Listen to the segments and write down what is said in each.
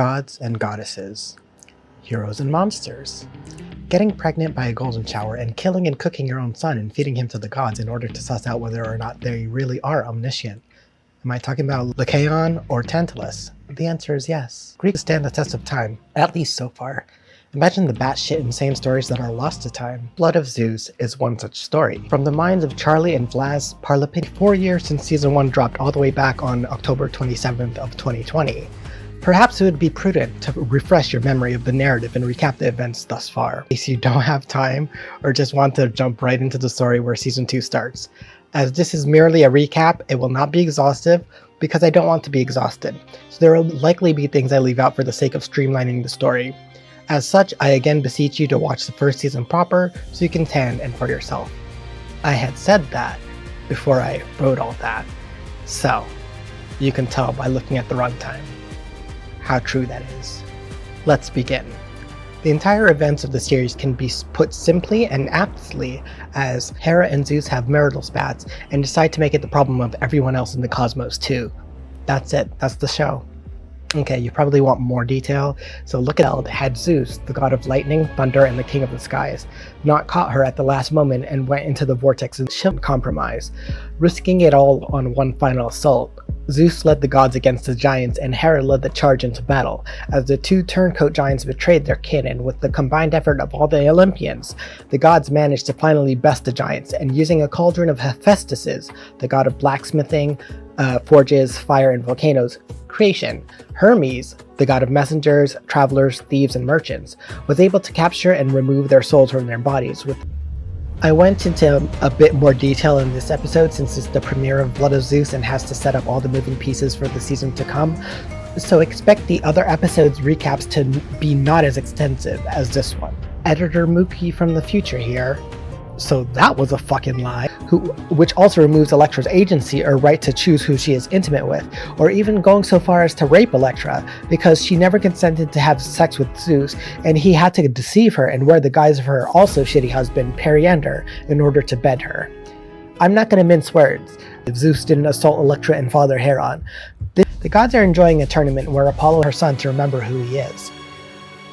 Gods and goddesses, heroes and monsters, getting pregnant by a golden shower and killing and cooking your own son and feeding him to the gods in order to suss out whether or not they really are omniscient. Am I talking about Lycaon or Tantalus? The answer is yes. Greeks stand the test of time, at least so far. Imagine the batshit insane stories that are lost to time. Blood of Zeus is one such story. From the minds of Charlie and Vlas Parlipity, 4 years since season 1 dropped all the way back on October 27th of 2020. Perhaps it would be prudent to refresh your memory of the narrative and recap the events thus far, in case you don't have time or just want to jump right into the story where season 2 starts. As this is merely a recap, it will not be exhaustive because I don't want to be exhausted, so there will likely be things I leave out for the sake of streamlining the story. As such, I again beseech you to watch the first season proper so you can stand and for yourself. I had said that before I wrote all that, so you can tell by looking at the runtime how true that is. Let's begin. The entire events of the series can be put simply and aptly as Hera and Zeus have marital spats and decide to make it the problem of everyone else in the cosmos too. That's it, that's the show. Okay, you probably want more detail, so look at how had Zeus, the god of lightning, thunder, and the king of the skies, not caught her at the last moment and went into the vortex and ship compromise, risking it all on one final assault. Zeus led the gods against the giants and Hera led the charge into battle, as the two turncoat giants betrayed their kin, and with the combined effort of all the Olympians, the gods managed to finally best the giants, and using a cauldron of Hephaestus, the god of blacksmithing, forges, fire, and volcanoes, creation, Hermes, the god of messengers, travelers, thieves, and merchants, was able to capture and remove their souls from their bodies. I went into a bit more detail in this episode since it's the premiere of Blood of Zeus and has to set up all the moving pieces for the season to come, so expect the other episodes' recaps to be not as extensive as this one. Editor Mookie from the future here. So that was a fucking lie, which also removes Elektra's agency or right to choose who she is intimate with, or even going so far as to rape Elektra, because she never consented to have sex with Zeus, and he had to deceive her and wear the guise of her also shitty husband, Periander, in order to bed her. I'm not going to mince words. Zeus didn't assault Elektra and father Heron. The gods are enjoying a tournament where Apollo and her son to remember who he is.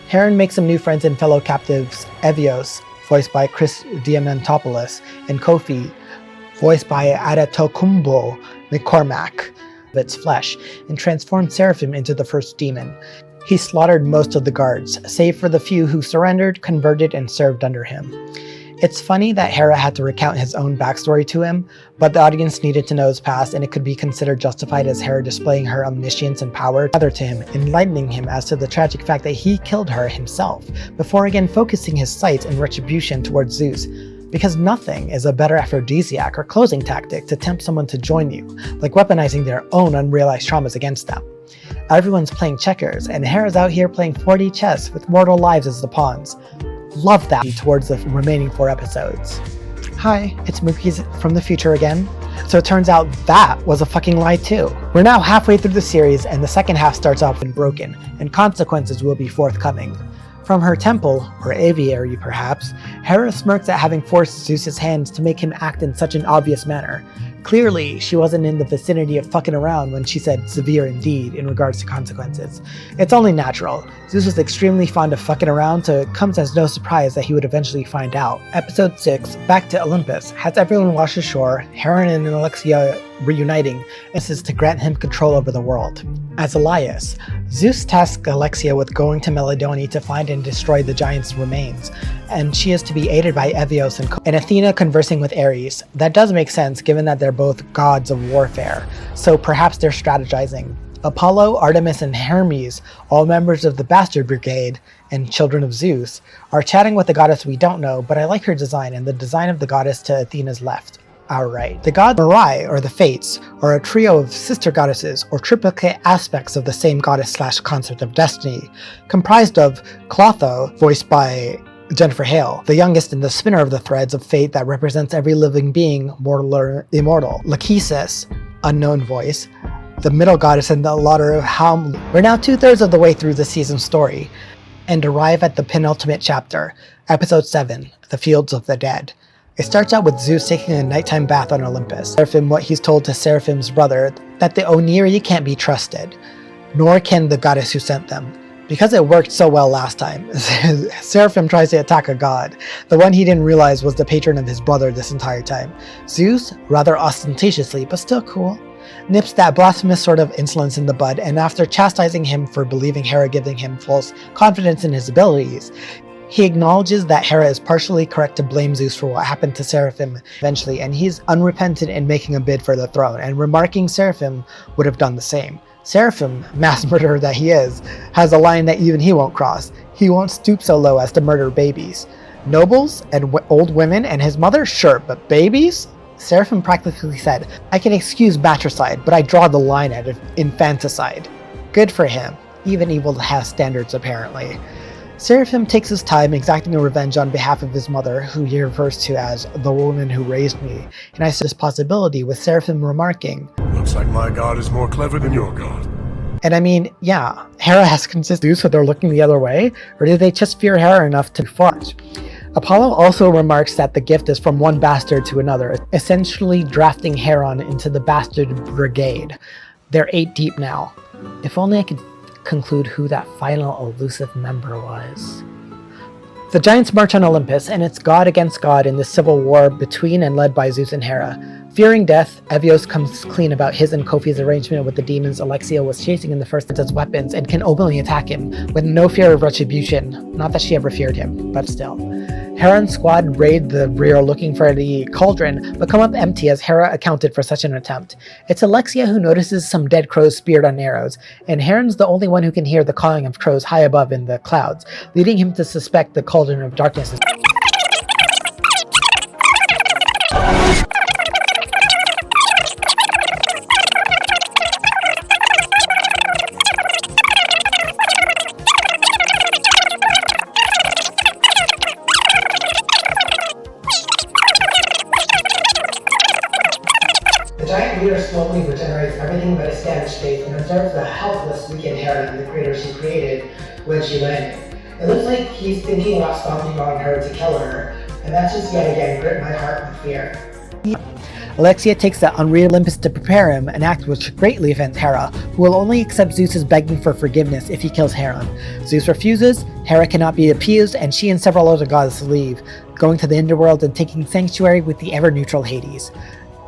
Heron makes some new friends and fellow captives, Evios, voiced by Chris Diamantopoulos, and Kofi, voiced by Adetokunbo McCormack, of its flesh, and transformed Seraphim into the first demon. He slaughtered most of the guards, save for the few who surrendered, converted, and served under him. It's funny that Hera had to recount his own backstory to him, but the audience needed to know his past, and it could be considered justified as Hera displaying her omniscience and power to him, enlightening him as to the tragic fact that he killed her himself, before again focusing his sights and retribution towards Zeus. Because nothing is a better aphrodisiac or closing tactic to tempt someone to join you, like weaponizing their own unrealized traumas against them. Everyone's playing checkers, and Hera's out here playing 4D chess with mortal lives as the pawns. Love that towards the remaining 4 episodes. Hi, it's Mookie from the future again. So it turns out that was a fucking lie too. We're now halfway through the series and the second half starts off and broken, and consequences will be forthcoming. From her temple, or aviary perhaps, Hera smirks at having forced Zeus's hands to make him act in such an obvious manner. Clearly, she wasn't in the vicinity of fucking around when she said severe indeed in regards to consequences. It's only natural. Zeus was extremely fond of fucking around, so it comes as no surprise that he would eventually find out. Episode 6, Back to Olympus, has everyone washed ashore, Heron and Alexia reuniting, this is to grant him control over the world. As Elias, Zeus tasks Alexia with going to Melidone to find and destroy the giant's remains, and she is to be aided by Evios and Athena conversing with Ares. That does make sense given that they're both gods of warfare, so perhaps they're strategizing. Apollo, Artemis, and Hermes, all members of the Bastard Brigade and children of Zeus, are chatting with a goddess we don't know, but I like her design and the design of the goddess to Athena's left. Alright. The gods Mirai, or the Fates, are a trio of sister goddesses, or triplicate aspects of the same goddess/concept of destiny, comprised of Clotho, voiced by Jennifer Hale, the youngest and the spinner of the threads of fate that represents every living being, mortal or immortal. Lachesis, unknown voice, the middle goddess and the laughter of Haum. We're now 2/3 of the way through the season's story, and arrive at the penultimate chapter, Episode 7, The Fields of the Dead. It starts out with Zeus taking a nighttime bath on Olympus. Seraphim what he's told to Seraphim's brother, that the Oniri can't be trusted. nor can the goddess who sent them. Because it worked so well last time, Seraphim tries to attack a god. The one he didn't realize was the patron of his brother this entire time. Zeus, rather ostentatiously, but still cool, nips that blasphemous sort of insolence in the bud, and after chastising him for believing Hera giving him false confidence in his abilities, he acknowledges that Hera is partially correct to blame Zeus for what happened to Seraphim eventually, and he's unrepentant in making a bid for the throne, and remarking Seraphim would have done the same. Seraphim, mass murderer that he is, has a line that even he won't cross. He won't stoop so low as to murder babies. Nobles and old women and his mother, sure, but babies? Seraphim practically said, I can excuse matricide, but I draw the line at infanticide. Good for him. Even evil has standards, apparently. Seraphim takes his time exacting a revenge on behalf of his mother, who he refers to as the woman who raised me, and I see this possibility with Seraphim remarking, Looks like my god is more clever than your god. And I mean, yeah, Hera has convinced Zeus so they're looking the other way, or did they just fear Hera enough to fudge? Apollo also remarks that the gift is from one bastard to another, essentially drafting Heron into the bastard brigade. They're 8 deep now. If only I could conclude who that final elusive member was. The giants march on Olympus, and it's god against god in this civil war between and led by Zeus and Hera. Fearing death, Evios comes clean about his and Kofi's arrangement with the demons Alexia was chasing in the first as weapons and can openly attack him, with no fear of retribution. Not that she ever feared him, but still. Heron's squad raid the rear looking for the cauldron, but come up empty as Hera accounted for such an attempt. It's Alexia who notices some dead crows speared on arrows, and Heron's the only one who can hear the cawing of crows high above in the clouds, leading him to suspect the cauldron of darkness is slowly regenerates everything but its damaged state and observes the helpless, weakened Hera in the crater she created when she landed. It looks like he's thinking about stomping on her to kill her, and that's just yet again gripped my heart with fear. Alexia takes the unreal Olympus to prepare him, an act which greatly offends Hera, who will only accept Zeus's begging for forgiveness if he kills Heron. Zeus refuses, Hera cannot be appeased, and she and several other gods leave, going to the underworld and taking sanctuary with the ever-neutral Hades.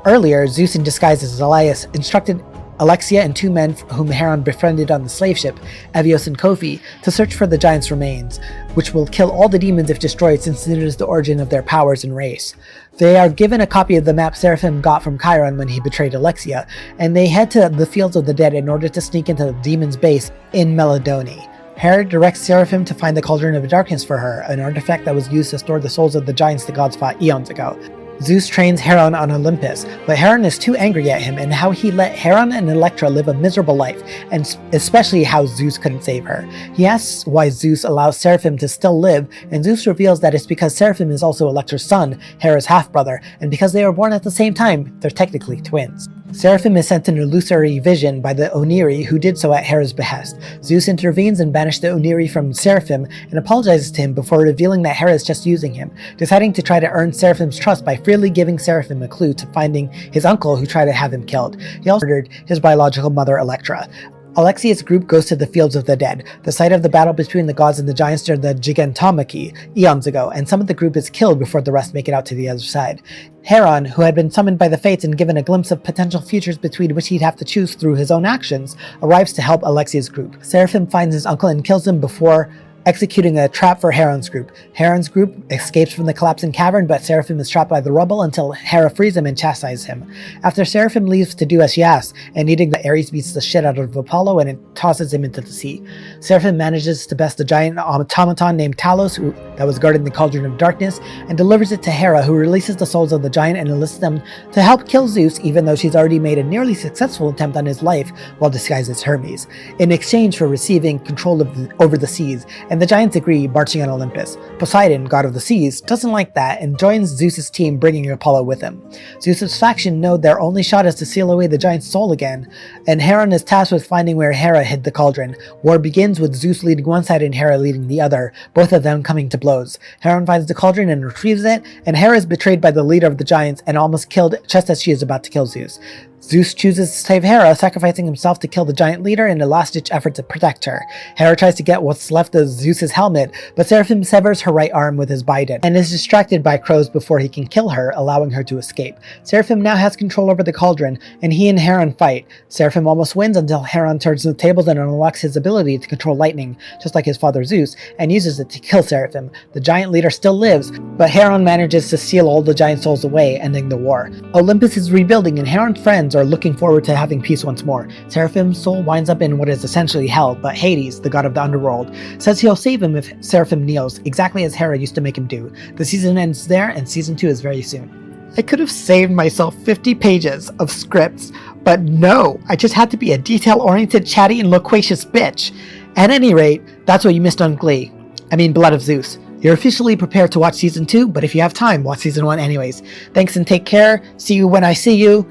Earlier, Zeus in disguise as Elias instructed Alexia and 2 men whom Heron befriended on the slave ship, Evios and Kofi, to search for the giants' remains, which will kill all the demons if destroyed since it is the origin of their powers and race. They are given a copy of the map Seraphim got from Chiron when he betrayed Alexia, and they head to the Fields of the Dead in order to sneak into the demon's base in Melodone. Hera directs Seraphim to find the Cauldron of Darkness for her, an artifact that was used to store the souls of the giants the gods fought eons ago. Zeus trains Heron on Olympus, but Heron is too angry at him and how he let Heron and Electra live a miserable life, and especially how Zeus couldn't save her. He asks why Zeus allows Seraphim to still live, and Zeus reveals that it's because Seraphim is also Electra's son, Hera's half-brother, and because they were born at the same time, they're technically twins. Seraphim is sent an illusory vision by the Oniri, who did so at Hera's behest. Zeus intervenes and banishes the Oniri from Seraphim and apologizes to him before revealing that Hera is just using him, deciding to try to earn Seraphim's trust by freely giving Seraphim a clue to finding his uncle who tried to have him killed. He also murdered his biological mother Electra. Alexia's group goes to the Fields of the Dead, the site of the battle between the gods and the giants during the Gigantomachy, eons ago, and some of the group is killed before the rest make it out to the other side. Heron, who had been summoned by the Fates and given a glimpse of potential futures between which he'd have to choose through his own actions, arrives to help Alexia's group. Seraphim finds his uncle and kills him before executing a trap for Heron's group. Heron's group escapes from the collapsing cavern, but Seraphim is trapped by the rubble until Hera frees him and chastises him. After Seraphim leaves to do as she asks, and eating the Ares beats the shit out of Apollo and it tosses him into the sea. Seraphim manages to best a giant automaton named Talos that was guarding the Cauldron of Darkness, and delivers it to Hera, who releases the souls of the giant and enlists them to help kill Zeus, even though she's already made a nearly successful attempt on his life while disguised as Hermes, in exchange for receiving control over the seas, and the giants agree, marching on Olympus. Poseidon, god of the seas, doesn't like that and joins Zeus's team, bringing Apollo with him. Zeus's faction know their only shot is to seal away the giant's soul again, and Heron is tasked with finding where Hera hid the cauldron. War begins with Zeus leading one side and Hera leading the other, both of them coming to blows. Heron finds the cauldron and retrieves it, and Hera is betrayed by the leader of the giants and almost killed just as she is about to kill Zeus. Zeus chooses to save Hera, sacrificing himself to kill the giant leader in a last-ditch effort to protect her. Hera tries to get what's left of Zeus's helmet, but Seraphim severs her right arm with his bident, and is distracted by crows before he can kill her, allowing her to escape. Seraphim now has control over the cauldron, and he and Heron fight. Seraphim almost wins until Heron turns the tables and unlocks his ability to control lightning, just like his father Zeus, and uses it to kill Seraphim. The giant leader still lives, but Heron manages to steal all the giant souls away, ending the war. Olympus is rebuilding, and Heron's friends are looking forward to having peace once more. Seraphim's soul winds up in what is essentially hell, but Hades, the god of the underworld, says he'll save him if Seraphim kneels, exactly as Hera used to make him do. The season ends there, and season 2 is very soon. I could have saved myself 50 pages of scripts, but no, I just had to be a detail-oriented, chatty, and loquacious bitch. At any rate, that's what you missed on Glee. I mean, Blood of Zeus. You're officially prepared to watch season 2, but if you have time, watch season 1 anyways. Thanks and take care. See you when I see you.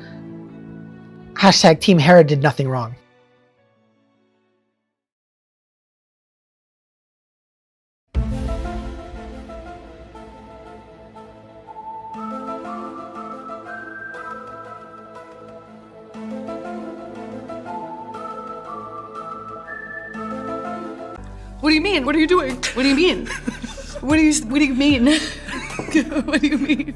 Hashtag Team Hera did nothing wrong. What do you mean? What are you doing? What do you mean? What do you mean? What do you mean?